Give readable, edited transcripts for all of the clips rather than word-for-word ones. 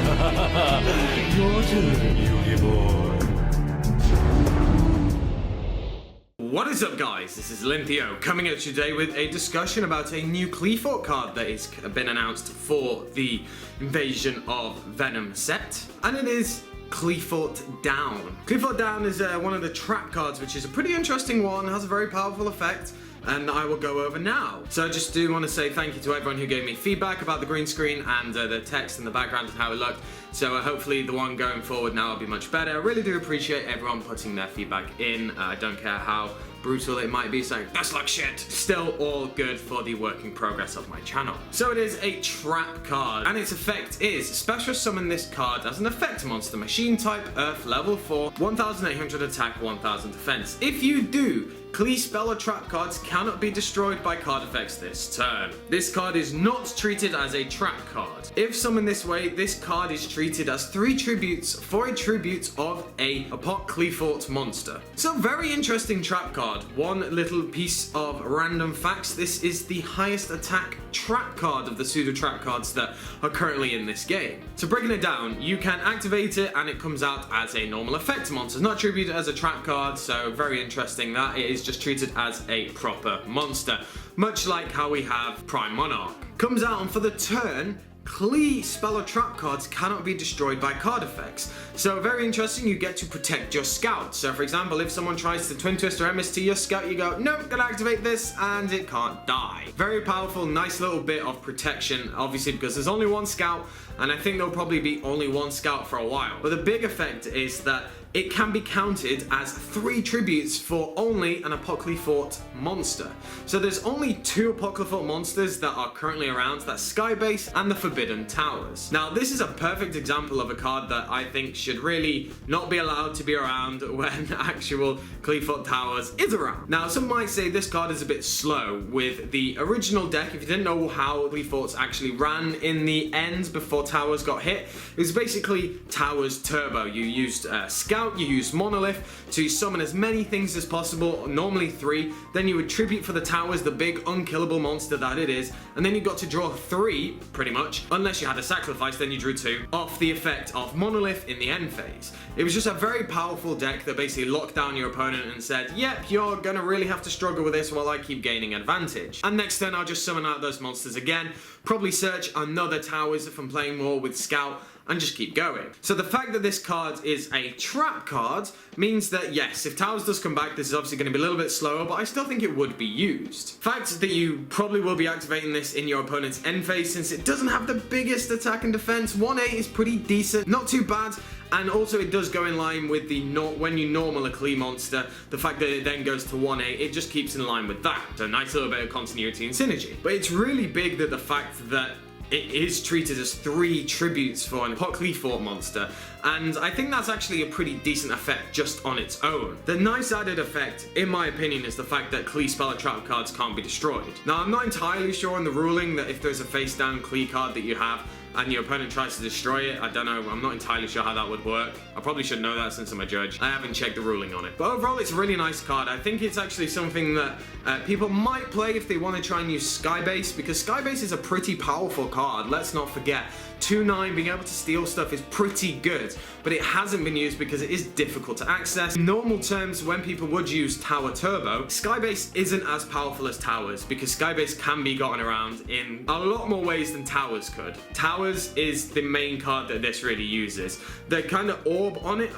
Your turn, Yugi boy. What is up, guys? This is AlintheaYoh coming at you today with a discussion about a new Qliphort card that has been announced for the Invasion of Venom set, and it is Qliphort Down. Qliphort Down is one of the trap cards, which is a pretty interesting one, has a very powerful effect, and I will go over now. So I just do want to say thank you to everyone who gave me feedback about the green screen and the text in the background and how it looked. So hopefully the one going forward now will be much better. I really do appreciate everyone putting their feedback in. I don't care how brutal it might be, saying that's like shit. Still all good for the working progress of my channel. So it is a trap card, and its effect is special summon this card as an effect monster, machine type, earth, level 4, 1800 attack, 1000 defense. If you do, Qli spell or trap cards cannot be destroyed by card effects this turn. This card is not treated as a trap card. If summoned this way, this card is treated as 3 tributes for a tribute of a Qliphort monster. So very interesting trap card. One little piece of random facts, this is the highest attack trap card of the pseudo trap cards that are currently in this game. So breaking it down, you can activate it and it comes out as a normal effect monster. It's not treated as a trap card, so very interesting that it is just treated as a proper monster, much like how we have Prime Monarch. Comes out, and for the turn, Qli spell or trap cards cannot be destroyed by card effects. So very interesting, you get to protect your scout. So for example, if someone tries to Twin Twist or MST your scout, you go, nope, gonna activate this, and it can't die. Very powerful, nice little bit of protection, obviously because there's only one scout, and I think there'll probably be only one scout for a while. But the big effect is that it can be counted as 3 tributes for only an Qliphort monster. So there's only 2 Qliphort monsters that are currently around, that's Skybase and the Forbidden Towers. Now this is a perfect example of a card that I think should really not be allowed to be around when actual Qliphort Towers is around. Now some might say this card is a bit slow. With the original deck, if you didn't know how Qliphorts actually ran in the end before Towers got hit, it was basically Towers Turbo. You used Scout, you use Monolith to summon as many things as possible, normally 3, then you would tribute for the towers, the big unkillable monster that it is, and then you got to draw 3, pretty much, unless you had a sacrifice, then you drew 2, off the effect of Monolith in the end phase. It was just a very powerful deck that basically locked down your opponent and said, yep, you're gonna really have to struggle with this while I keep gaining advantage. And next turn I'll just summon out those monsters again, probably search another towers from playing more with Scout, and just keep going. So the fact that this card is a trap card means that yes, if Towers does come back, this is obviously going to be a little bit slower, but I still think it would be used. Fact that you probably will be activating this in your opponent's end phase, since it doesn't have the biggest attack and defense. 1-8 is pretty decent, not too bad. And also it does go in line with the when you normal a Qli monster, the fact that it then goes to 1-8, it just keeps in line with that. So a nice little bit of continuity and synergy. But it's really big that the fact that it is treated as 3 tributes for an Qliphort monster, and I think that's actually a pretty decent effect just on its own. The nice added effect, in my opinion, is the fact that Qli spell or trap cards can't be destroyed. Now, I'm not entirely sure on the ruling that if there's a face down Qli card that you have and your opponent tries to destroy it, I don't know, I'm not entirely sure how that would work. I probably should know that since I'm a judge. I haven't checked the ruling on it. But overall, it's a really nice card. I think it's actually something that people might play if they want to try and use Skybase, because Skybase is a pretty powerful card, let's not forget. 2-9, being able to steal stuff is pretty good, but it hasn't been used because it is difficult to access. In normal terms, when people would use Tower Turbo, Skybase isn't as powerful as Towers, because Skybase can be gotten around in a lot more ways than Towers could. Towers is the main card that this really uses. The kind of orb on it,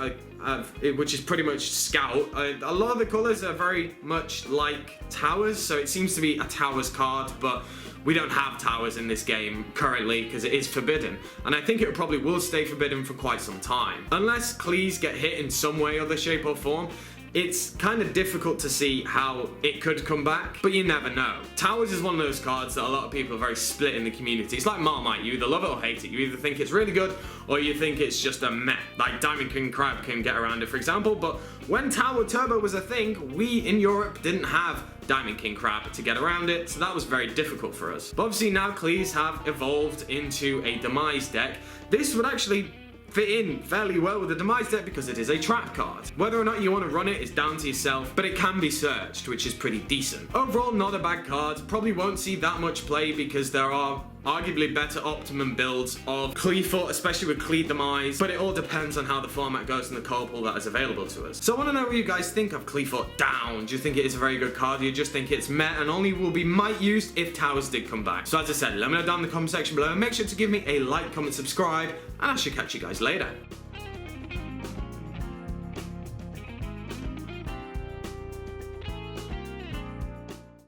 which is pretty much Scout, a lot of the colors are very much like Towers, so it seems to be a Towers card, but we don't have Towers in this game currently because it is forbidden, and I think it probably will stay forbidden for quite some time. Unless Qlis get hit in some way, other shape or form, it's kind of difficult to see how it could come back, but you never know. Towers is one of those cards that a lot of people are very split in the community. It's like Marmite, you either love it or hate it. You either think it's really good or you think it's just a meh. Like Diamond King Crab can get around it, for example, but when Tower Turbo was a thing, we in Europe didn't have Diamond King Crab to get around it, so that was very difficult for us. But obviously now Qlis have evolved into a Demise deck. This would actually fit in fairly well with the Demise deck because it is a trap card. Whether or not you want to run it is down to yourself, but it can be searched, which is pretty decent. Overall, not a bad card. Probably won't see that much play because there are arguably better optimum builds of Qliphort, especially with Qli demise, but it all depends on how the format goes and the card pool that is available to us. So I want to know what you guys think of Qliphort down. Do you think it is a very good card? Do you just think it's meh and only will be might used if towers did come back? So as I said, let me know down in the comment section below, and make sure to give me a like, comment, subscribe, and I should catch you guys later.